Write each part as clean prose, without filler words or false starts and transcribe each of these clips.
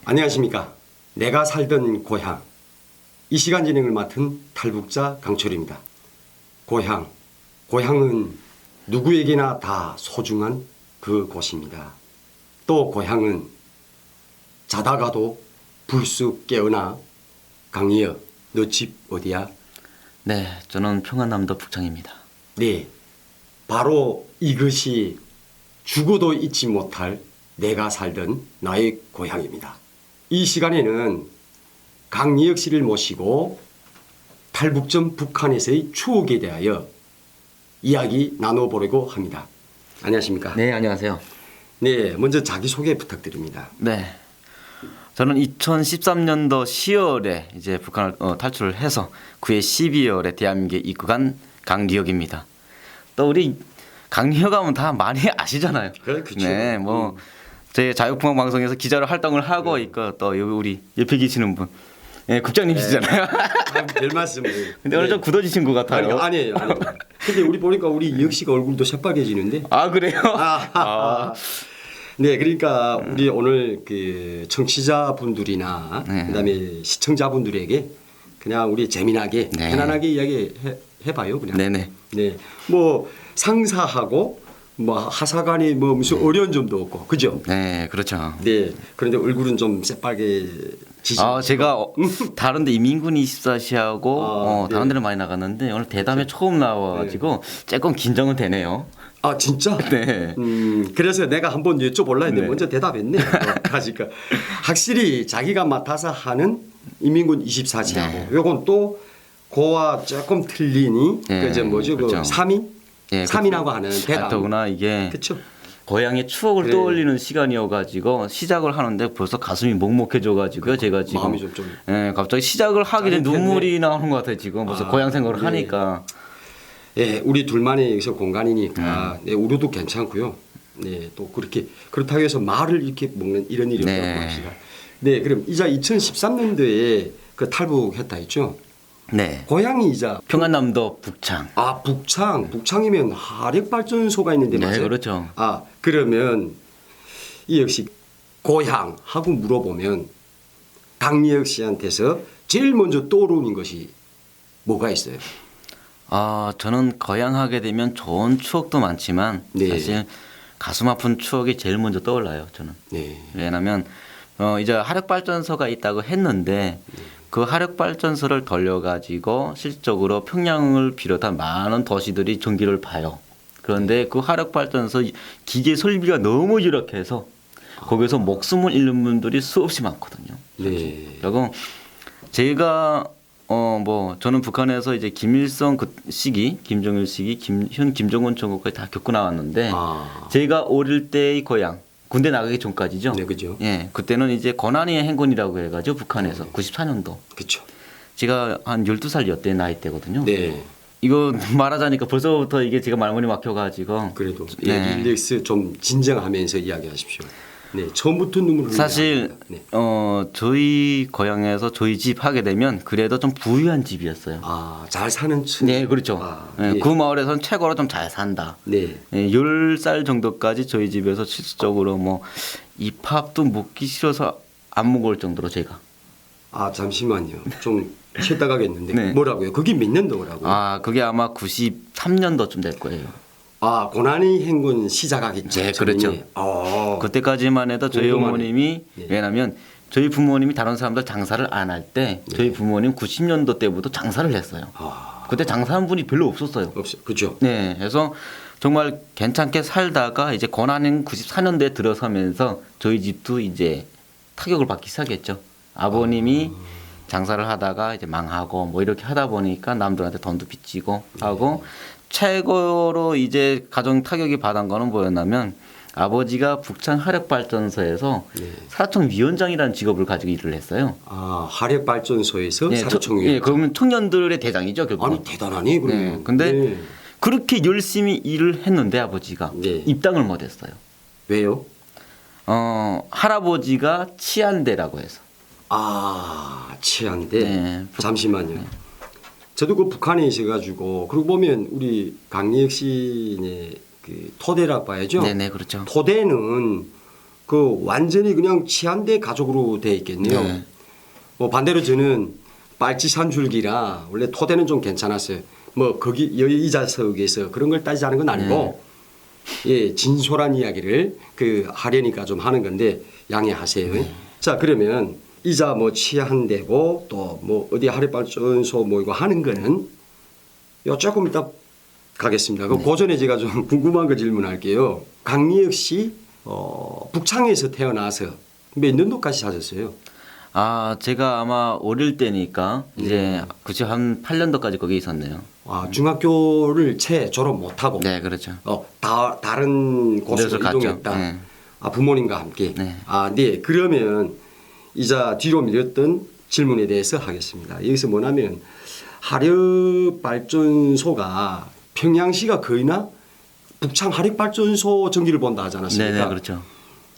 안녕하십니까. 내가 살던 고향. 이 시간 진행을 맡은 탈북자 강철입니다. 고향은 누구에게나 다 소중한 그 곳입니다. 또 고향은 자다가도 불쑥 깨어나. 강희여, 너 집 어디야? 네, 저는 평안남도 북창입니다. 네, 바로 이것이 죽어도 잊지 못할 내가 살던 나의 고향입니다. 이 시간에는 강희혁 씨를 모시고 탈북 전 북한에서의 추억에 대하여 이야기 나눠보려고 합니다. 안녕하십니까? 네, 안녕하세요. 네, 먼저 자기소개 부탁드립니다. 네, 저는 2013년도 10월에 이제 북한을 탈출을 해서 그해 12월에 대한민국에 입국한 강리혁입니다. 또 우리 강리혁 하면 다 많이 아시잖아요. 그렇죠. 네, 뭐 제 자유풍악 방송에서 기자로 활동을 하고 있고 또 여기 우리 옆에 계시는 분, 네, 국장님이시잖아요. 별 말씀을. 근데 오늘 좀 굳어지신 것 같아요. 아니에요. 근데 우리 보니까 우리 이혁 씨가 얼굴도 새빨개지는데. 아, 그래요? 네, 그러니까 우리 오늘 그 청취자분들이나 그다음에 시청자분들에게 그냥 우리 재미나게 편안하게 이야기 해봐요, 그냥. 네네. 네, 뭐 상사하고 뭐 하사관이 뭐 무슨 어려운 점도 없고, 그죠? 네, 그렇죠. 네, 그런데 얼굴은 좀 새빨개지시. 제가 다른데 이민군 24시하고 네. 다른 데를 많이 나갔는데 오늘 대담에 처음 나와가지고 조금 긴장은 되네요. 아, 진짜? 네. 그래서 내가 한번 여쭤볼라 했는데 네. 먼저 대답했네. 그러니까 확실히 자기가 맡아서 하는 인민군 24시하고 요건 또 그와 조금 틀리니 그저 뭐죠? 그렇죠. 그 3인? 네, 3인하고 하는 대담. 더구나 이게 그렇죠. 고향의 추억을 그래. 떠올리는 시간이어가지고 시작을 하는데 벌써 가슴이 먹먹해져가지고 제가 지금 마음이 좀 갑자기 시작을 하게 된 짜릿했네. 눈물이 나오는 것 같아요. 지금 벌써 고향 생각을 네. 하니까. 예, 우리 둘만의 여기서 공간이니까 네, 우려도 괜찮고요. 네, 또 그렇다고 해서 말을 이렇게 먹는 이런 일이 없다고 합시다. 네, 그럼 이자 2013년도에 그 탈북했다 했죠? 네. 고향이 이자 평안남도 북창. 북창이면 화력발전소가 있는데 네, 맞아요? 그렇죠. 그러면 이 역시 고향하고 물어보면 강리혁 씨한테서 제일 먼저 떠오르는 것이 뭐가 있어요? 저는 고향하게 되면 좋은 추억도 많지만 네. 사실 가슴 아픈 추억이 제일 먼저 떠올라요. 저는. 네. 왜냐하면 이제 화력발전소가 있다고 했는데 그 화력발전소를 돌려가지고 실질적으로 평양을 비롯한 많은 도시들이 전기를 봐요. 그런데 그 화력발전소 기계 설비가 너무 열악해서 거기서 목숨을 잃는 분들이 수없이 많거든요. 네. 그리고 제가 저는 북한에서 이제 김일성 그 시기, 김정일 시기, 현 김정은 정부까지 다 겪고 나왔는데 제가 어릴 때의 고향 군대 나가기 전까지죠. 네, 그죠. 예, 그때는 이제 고난이의 행군이라고 해가지고 북한에서 94년도. 그렇죠. 제가 한 12살이었대 나이 때거든요. 네. 이거 말하자니까 벌써부터 이게 제가 말문이 막혀가지고. 그래도 네. 릴렉스 좀 진정하면서 이야기하십시오. 네, 처음부터 눈물을 사실 네. 저희 고향에서 저희 집 하게 되면 그래도 좀 부유한 집이었어요. 잘 사는 층. 네, 그렇죠. 네. 그 마을에서는 최고로 좀 잘 산다. 네. 10살 정도까지 저희 집에서 실질적으로 뭐 이 밥도 먹기 싫어서 안 먹을 정도로 제가. 잠시만요. 좀 쉬었다 가겠는데. 네. 뭐라고요? 그게 몇 년도라고요? 그게 아마 93년도쯤 될 거예요. 고난의 행군 시작하기 네, 전이네. 그렇죠. 그때까지만 해도 저희 궁금하네. 어머님이 네. 왜냐하면 저희 부모님이 다른 사람들 장사를 안 할 때 저희 부모님 90년도 때부터 장사를 했어요. 그때 장사한 분이 별로 없었어요. 그죠. 네, 그래서 정말 괜찮게 살다가 이제 고난행 94년도에 들어서면서 저희 집도 이제 타격을 받기 시작했죠. 아버님이 장사를 하다가 이제 망하고 뭐 이렇게 하다 보니까 남들한테 돈도 빚지고 하고 최고로 이제 가정 타격이 받은 거는 뭐였냐면 아버지가 북창 화력발전소에서 사총 위원장이라는 직업을 가지고 일을 했어요. 화력발전소에서 사료청 예, 그러면 청년들의 대장이죠, 결국. 아니 대단하네 그러면. 네, 근데 그렇게 열심히 일을 했는데 아버지가 입당을 못했어요. 왜요? 할아버지가 치안대라고 해서. 치안대. 네. 잠시만요. 저도 그 북한에 있어가지고 그러고 보면 우리 강리혁 씨의 그 토대라고 봐야죠. 네네, 그렇죠. 토대는 그 완전히 그냥 치안대 가족으로 돼 있겠네요. 네. 뭐 반대로 저는 빨치산 줄기라 원래 토대는 좀 괜찮았어요. 뭐 거기 여의자석에서 그런 걸 따지자는 건 아니고 예 진솔한 이야기를 그 하려니까 좀 하는 건데 양해하세요. 자 그러면 이자 뭐 치안대고 또 뭐 어디 화력발전소 뭐 이거 하는 거는 요 조금 이따 가겠습니다. 그 전에 제가 좀 궁금한 거 질문할게요. 강리혁 씨 북창에서 태어나서 몇 년도까지 사셨어요? 아, 제가 아마 어릴 때니까 이제 98년도까지 거기 있었네요. 아, 중학교를 채 졸업 못하고 네, 그렇죠. 다른 곳으로 그래서 갔죠. 이동했다. 네. 아, 부모님과 함께. 네. 아, 네. 그러면 이자 뒤로 미뤘던 질문에 대해서 하겠습니다. 여기서 뭐냐면 화력 발전소가 평양시가 거의나 북창 화력 발전소 전기를 본다 하지 않았습니까? 네, 네, 그렇죠.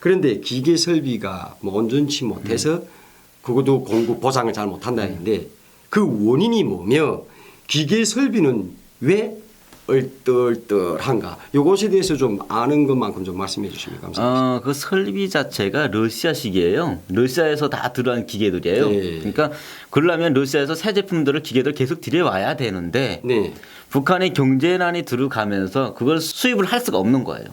그런데 기계 설비가 뭐 온전치 못해서 그것도 공급 보상을 잘 못한다 했는데 그 원인이 뭐며 기계 설비는 왜 얼떨떨한가? 요것에 대해서 좀 아는 것만큼 좀 말씀해 주시면 감사하겠습니다. 그 설비 자체가 러시아식이에요. 러시아에서 다 들어간 기계들이에요. 네. 그러니까 그러려면 러시아에서 새 제품들을 기계들 계속 들여와야 되는데 네. 북한의 경제난이 들어가면서 그걸 수입을 할 수가 없는 거예요.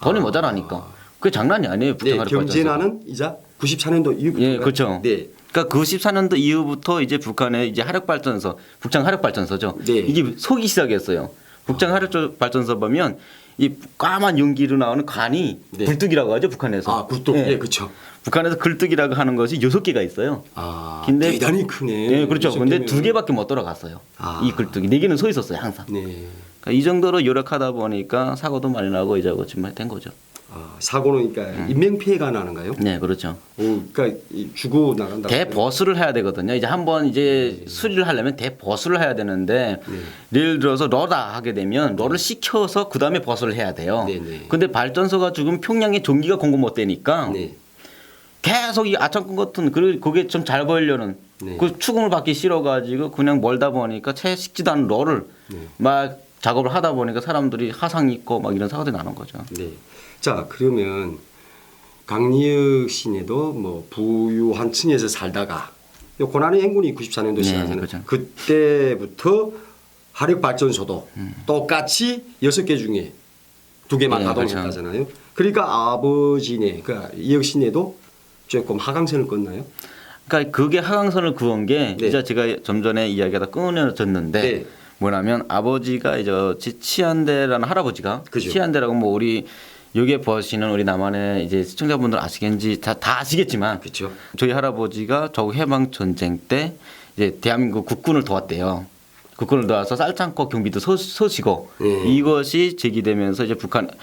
돈이 모자라니까. 그게 장난이 아니에요. 네, 북한 화력 발전소. 경제난은 이자 94년도 이후부터. 예, 그렇죠. 네. 그러니까 94년도 이후부터 이제 북한의 이제 화력 발전소, 북창 화력 발전소죠. 네. 이게 속이 시작했어요. 북창 화력 발전소 보면 이 까만 연기로 나오는 관이 네. 굴뚝이라고 하죠, 북한에서. 아, 굴뚝. 예. 예, 그렇죠. 북한에서 굴뚝이라고 하는 것이 6개가 있어요. 아, 근데 대단히 크네. 예, 그렇죠. 근데 이렇게 2개밖에 못 돌아갔어요. 아. 이 굴뚝이 4개는 서 있었어요, 항상. 네. 그러니까 이 정도로 열악하다 보니까 사고도 많이 나고 이자고 정말 된 거죠. 아, 사고는 그러니까 인명 피해가 나는가요? 네, 그렇죠. 그러니까 죽고 나간다. 대보수를 해야 되거든요. 이제 한번 이제 수리를 하려면 대보수를 해야 되는데 예를 들어서 러다 하게 되면 러를 시켜서 그다음에 보수를 해야 돼요. 네네. 근데 발전소가 지금 평양에 전기가 공급 못 되니까 네. 계속 이 아창꾼 같은 그게 좀 잘 보이려는 네. 그 추궁을 받기 싫어 가지고 그냥 멀다 보니까 채 식지도 않은 러를 막 작업을 하다 보니까 사람들이 화상 입고 막 이런 사고들이 나는 거죠. 네. 자, 그러면 강리혁 씨네도 뭐 부유한 층에서 살다가 요 고난의 행군이 94년도 네, 시작하잖아요. 그렇죠. 그때부터 화력 발전소도 똑같이 6개 중에 2개만 네, 가동했다잖아요. 그러니까 아버지네, 그러니까 이혁 씨네도 조금 하강선을 껐나요? 그러니까 그게 하강선을 그은 게 네. 이제 제가 좀 전에 이야기하다 끊어졌는데 네. 뭐냐면 아버지가 이제 치안대라는 할아버지가 그죠. 치안대라고 뭐 우리 여기에 보시는 우리 남한의 이제 시청자분들 아시겠는지 다 아시겠지만 그렇죠. 저희 할아버지가 조국 해방 전쟁 때 이제 대한민국 국군을 도왔대요. 국군을 도와서 쌀창고 경비도 서시고 이것이 제기되면서 이제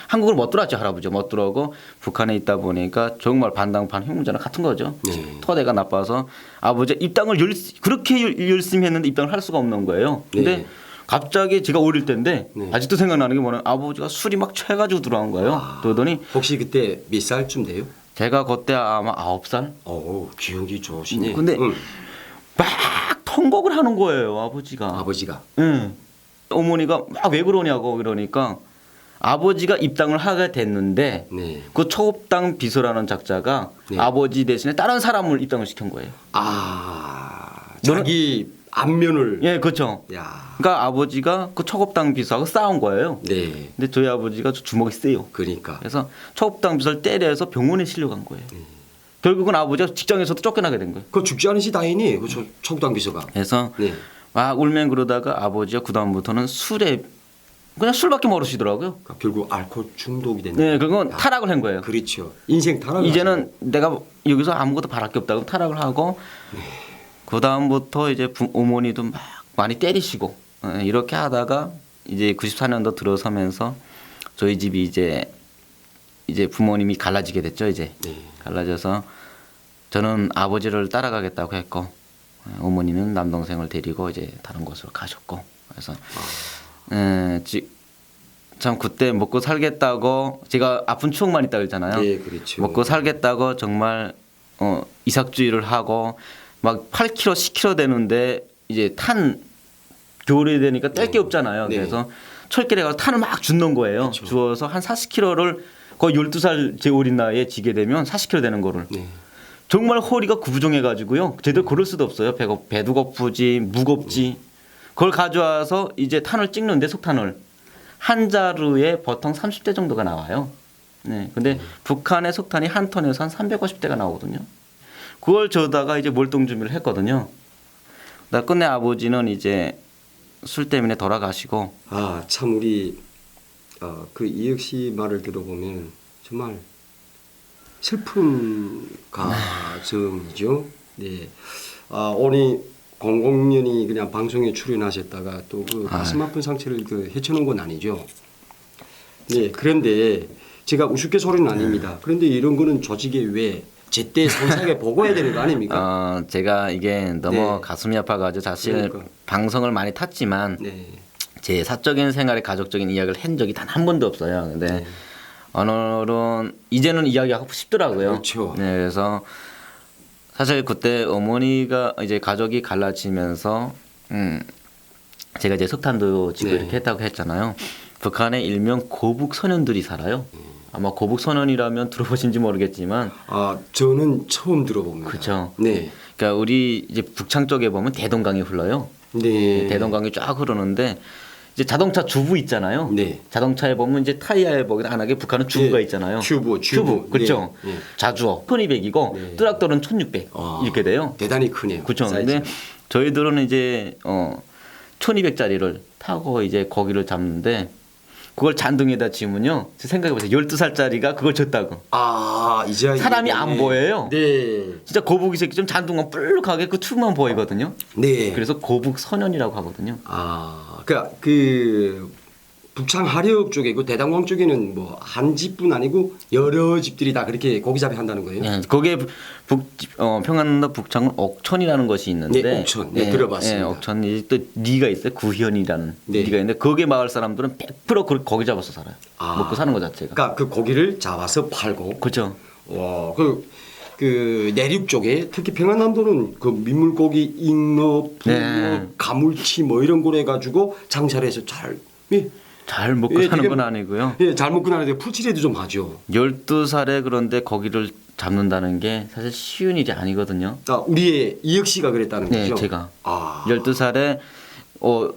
한국을 못 들어왔죠. 할아버지 못 들어오고 북한에 있다 보니까 정말 반당판 혁명자랑 같은 거죠. 네. 토대가 나빠서 아버지 입당을 그렇게 열심히 했는데 입당을 할 수가 없는 거예요. 근데 네. 갑자기 제가 어릴 때인데 네. 아직도 생각나는 게 뭐냐면 아버지가 술이 막 취해가지고 들어간 거예요. 그러더니 혹시 그때 몇 살쯤 돼요? 제가 그때 아마 9살. 기억이 좋으시네. 근데 막 통곡을 하는 거예요, 아버지가. 아버지가. 응. 어머니가 막 왜 그러냐고 그러니까 아버지가 입당을 하게 됐는데 네. 그 초급당 비서라는 작자가 네. 아버지 대신에 다른 사람을 입당을 시킨 거예요. 자기 안면을. 예, 그렇죠. 야. 그러니까 아버지가 그 초급당 비서하고 싸운 거예요. 네. 근데 저희 아버지가 주먹이 세요. 그러니까. 그래서 초급당 비서를 때려서 병원에 실려간 거예요. 결국은 아버지가 직장에서도 쫓겨나게 된 거예요. 그 죽지 않으시 다행이네. 그 초국당 비서가. 그래서 네. 막 울면 그러다가 아버지가 그 다음부터는 술에 그냥 술밖에 모르시더라고요. 그러니까 결국 알코올 중독이 됐네. 네, 그건 타락을 한 거예요. 그렇죠. 인생 타락. 이제는 내가 여기서 아무것도 바랄 게 없다고 타락을 하고 그 다음부터 이제 어머니도 막 많이 때리시고 이렇게 하다가 이제 94년도 들어서면서 저희 집이 이제 부모님이 갈라지게 됐죠. 이제 네. 갈라져서 저는 아버지를 따라가겠다고 했고 어머니는 남동생을 데리고 이제 다른 곳으로 가셨고 그래서 참 그때 먹고 살겠다고 제가 아픈 추억만 있다고 했잖아요. 네, 그렇죠. 먹고 살겠다고 정말 이삭주의를 하고 막 8kg, 10kg 되는데 이제 탄 겨울이 되니까 뗄 게 없잖아요. 네. 그래서 철길에 가서 탄을 막 줍는 거예요. 그렇죠. 주어서 한 40kg를 거의 12살 제 어린 나이에 지게 되면 40kg 되는 거를. 네. 정말 허리가 구부정해가지고요. 제대로 걸을 수도 없어요. 배도 고프지, 무겁지. 그걸 가져와서 이제 탄을 찍는데 석탄을 한 자루에 보통 30대 정도가 나와요. 네. 근데 북한의 석탄이 한 톤에서 한 350대가 나오거든요. 그걸 저다가 이제 몰동 준비를 했거든요. 끝내 아버지는 이제 술 때문에 돌아가시고. 아, 참 우리 그 이혁 씨 말을 들어보면 정말 슬픈 가정이죠. 네. 오늘 00년이 그냥 방송에 출연하셨다가 또 그 가슴 아픈 상처를 그 헤쳐놓은 건 아니죠. 네. 그런데 제가 우스갯소리는 아닙니다. 그런데 이런 거는 조직에 왜 제때 상세하게 보고해야 되는 거 아닙니까? 제가 이게 너무 네. 가슴이 아파가지고 사실 그러니까. 방송을 많이 탔지만 네. 제 사적인 생활에 가족적인 이야기를 한 적이 단 한 번도 없어요. 근데 네. 오늘은 이제는 이야기하고 싶더라고요. 그렇죠. 네, 그래서 사실 그때 어머니가 이제 가족이 갈라지면서 제가 이제 석탄도 짓고 네. 이렇게 했다고 했잖아요. 북한에 일명 고북 소년들이 살아요. 아마 고북 소년이라면 들어보신지 모르겠지만, 아, 저는 처음 들어봅니다. 그렇죠. 네. 그러니까 우리 이제 북창 쪽에 보면 대동강이 흘러요. 네. 대동강이 쫙 흐르는데 이제 자동차 주부 있잖아요. 네. 자동차에 보면 이제 타이어에 보기도 안 하게 북한은 주부가 네. 있잖아요. 튜브. 그렇죠. 네. 네. 자주어 1200이고 네. 뜨락돌은 1600 이렇게 돼요. 대단히 크네요. 그렇죠. 사이즈가. 근데 저희들은 이제 1200짜리를 타고 이제 거기를 잡는데 그걸 잔등에다 지으면요. 생각해 보세요. 12살짜리가 그걸 졌다고. 아, 이제 사람이 안 보여요. 네. 진짜 거북이 새끼 좀 잔등만 뿔룩하게 그 춤만 보이거든요. 네. 그래서 고북 소년이라고 하거든요. 아, 그러니까 그 북창 하력 쪽에 그 대당광 쪽에는 뭐 한 집뿐 아니고 여러 집들이 다 그렇게 고기잡이 한다는 거예요. 예, 거기에 평안도 북창은 옥천이라는 것이 있는데, 네, 옥천. 네, 들어봤습니다. 예, 옥천이 또 리가 있어요. 구현이라는 네. 리가 있는데 거기 마을 사람들은 100% 거기 잡아서 살아요. 아. 먹고 사는 것 자체가. 그러니까 그 고기를 잡아서 팔고. 그렇죠. 와, 그 내륙 쪽에 특히 평안남도는 그 민물고기, 잉어, 붕어, 네. 가물치 뭐 이런 거로 해가지고 장사를 해서 잘, 예, 잘 먹고 예, 사는 되게- 건 아니고요. 예, 잘 먹고 나는데 풀칠해도 좀 하죠. 12살에 그런데 거기를 잡는다는 게 사실 쉬운 일이 아니거든요. 아, 우리의 이혁 씨가 그랬다는 네, 거죠. 제가 아, 12살에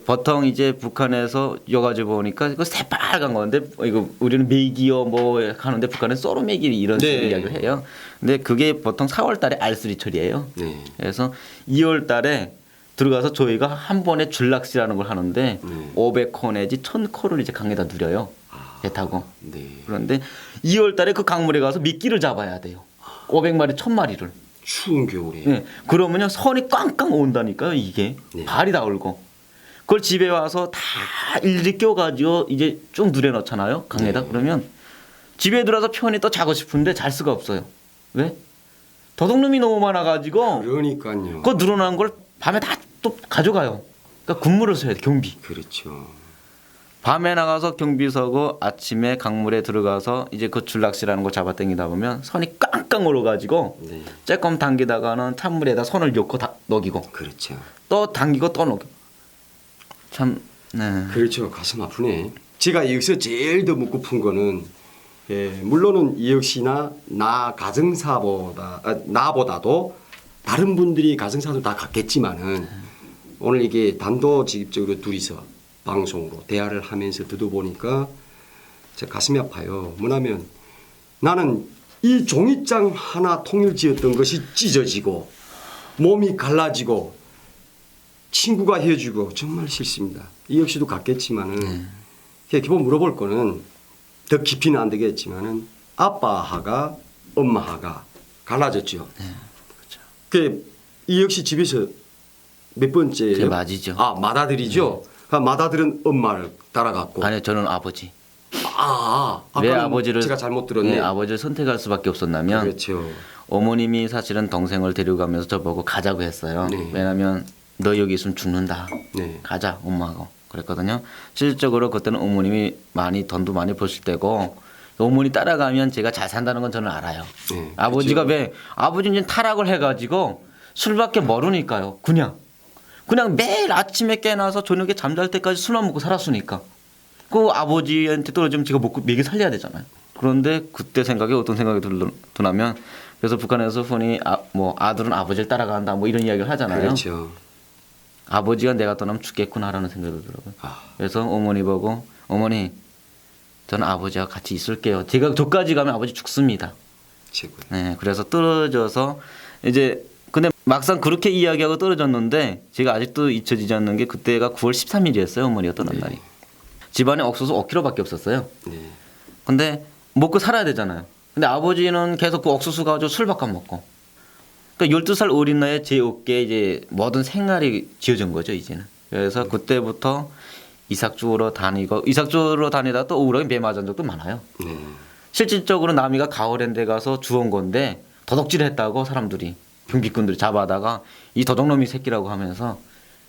보통 이제 북한에서 여가지고 보니까 이거 새빨간 건데 이거 우리는 메기요 뭐 하는데 북한은 쏘로 메기 이런 식으로 네. 이야기를 해요. 근데 그게 보통 4월달에 알쓰리철이에요. 네. 그래서 2월달에 들어가서 저희가 한 번에 줄낚시라는 걸 하는데 500코 내지 1000코를 이제 강에다 누려요. 배 타고. 네. 그런데 2월달에 그 강물에 가서 미끼를 잡아야 돼요. 500마리 1000마리를. 추운 겨울에. 네. 그러면요 선이 꽝꽝 온다니까요 이게 네. 발이 다 얼고 그걸 집에 와서 다 일일이 껴가지고 이제 쭉 누려놓잖아요 강에다. 네. 그러면 집에 들어서 편히 또 자고 싶은데 잘 수가 없어요. 왜? 도둑놈이 너무 많아가지고 그러니까요. 그거 늘어난 걸 밤에 다 또 가져가요. 그러니까 군무를 써야 돼 경비. 그렇죠. 밤에 나가서 경비 서고 아침에 강물에 들어가서 이제 그 줄낚시라는 거 잡아당기다 보면 선이 깡깡 얼어가지고 네. 조금 당기다가는 찬물에다 손을 넣고 다 녹이고 그렇죠. 또 당기고 또 녹이고 참 네. 그렇죠. 가슴 아프네. 제가 여기서 제일 더 묻고픈 거는 물론은 이혁 씨나 나 가정사보다 나보다도 다른 분들이 가정사도 다 갖겠지만은 오늘 이게 단도직입적으로 둘이서 방송으로 대화를 하면서 듣어보니까 제 가슴이 아파요. 뭐냐면 나는 이 종이장 하나 통일지었던 것이 찢어지고 몸이 갈라지고 친구가 헤어지고 정말 싫습니다. 이 역시도 같겠지만은 기본 물어볼 거는 더 깊이는 안 되겠지만은 아빠하가 엄마하가 갈라졌죠. 이 역시 집에서 몇 번째? 제 맞이죠. 아, 맏아들이죠. 맏아들은 엄마를 따라갔고. 아니요 저는 아버지. 아까는 왜 아버지를 제가 잘못 들었네. 네, 아버지를 선택할 수밖에 없었냐면 그렇죠. 어머님이 사실은 동생을 데려가면서 저보고 가자고 했어요. 네. 왜냐하면 너 여기 있으면 죽는다. 네. 가자 엄마하고 그랬거든요. 실질적으로 그때는 어머님이 돈도 많이 버실 때고 어머니 따라가면 제가 잘 산다는 건 저는 알아요. 네, 아버지가 그렇죠. 왜 아버지는 타락을 해가지고 술밖에 모르니까요. 그냥 매일 아침에 깨나서 저녁에 잠잘 때까지 술만 먹고 살았으니까 그 아버지한테 떨어지면 제가 먹고 먹여 살려야 되잖아요. 그런데 그때 생각에 어떤 생각이 드냐면 그래서 북한에서 흔히 뭐 아들은 아버지를 따라간다 뭐 이런 이야기를 하잖아요. 그렇죠. 아버지가 내가 떠나면 죽겠구나라는 생각이 들더라고요. 그래서 어머니 보고 어머니 저는 아버지와 같이 있을게요. 제가 저까지 가면 아버지 죽습니다. 최고. 네, 그래서 떨어져서 이제 근데 막상 그렇게 이야기하고 떨어졌는데 제가 아직도 잊혀지지 않는 게 그때가 9월 13일이었어요. 어머니가 떠난 네. 날이. 집안에 옥수수 5kg밖에 없었어요. 네. 근데 먹고 살아야 되잖아요. 근데 아버지는 계속 그 옥수수 가지고 술밖에 안 먹고. 그러니까 12살 어린 나이에 제 어깨에 이제 모든 생활이 지어진 거죠, 이제는. 그래서 그때부터 이삭주우러 다니다가 또 우울하게 매 맞은 적도 많아요. 네. 실질적으로 남이가 가을엔데 가서 주운 건데 도둑질했다고 사람들이 경비꾼들이 잡아다가 이 도둑놈이 새끼라고 하면서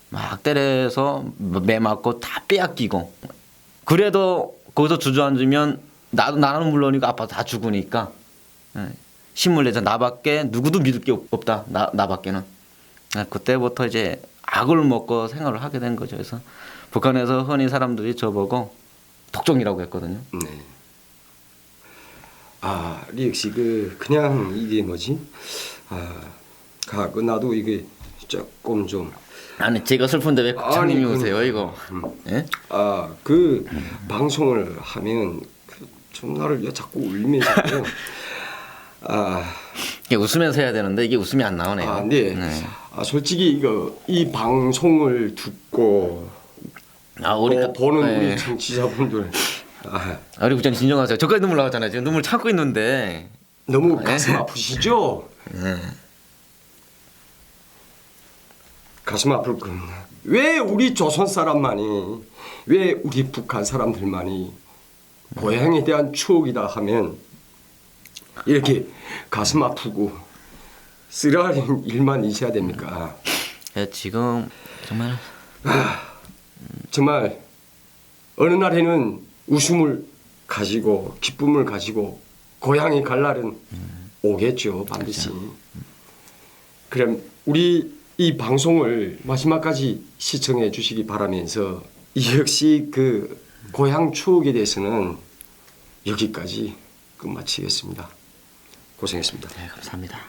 막 때려서 매 맞고 다 빼앗기고 그래도 거기서 주저앉으면 나는 물론이고 아빠 다 죽으니까 신문 내자 나밖에 누구도 믿을 게 없다 나밖에는 그때부터 이제 악을 먹고 생활을 하게 된 거죠. 그래서 북한에서 흔히 사람들이 저보고 독종이라고 했거든요. 네. 리익 씨 그냥 이게 뭐지? 나도 이게 조금 좀 아니 제가 슬픈데 왜 국장님이 아니, 오세요 이거? 예? 그 방송을 하면 좀 나를 왜 자꾸 울리면서요. 이게 웃으면서 해야 되는데 이게 웃음이 안 나오네요. 네. 솔직히 이 방송을 듣고 우리 보는 우리 청취자분들 우리 국장님 진정하세요. 저까지 눈물 나왔잖아요. 지금 눈물 참고 있는데 너무 가슴 아프시죠? 가슴 아플 건 왜 우리 조선 사람만이 왜 우리 북한 사람들만이 고향에 대한 추억이다 하면 이렇게 가슴 아프고 쓰라린 일만 있어야 됩니까? 지금 정말 어느 날에는 웃음을 가지고 기쁨을 가지고 고향에 갈 날은 오겠죠, 반드시. 그럼 우리 이 방송을 마지막까지 시청해 주시기 바라면서 역시 그 고향 추억에 대해서는 여기까지 끝마치겠습니다. 고생했습니다. 네, 감사합니다.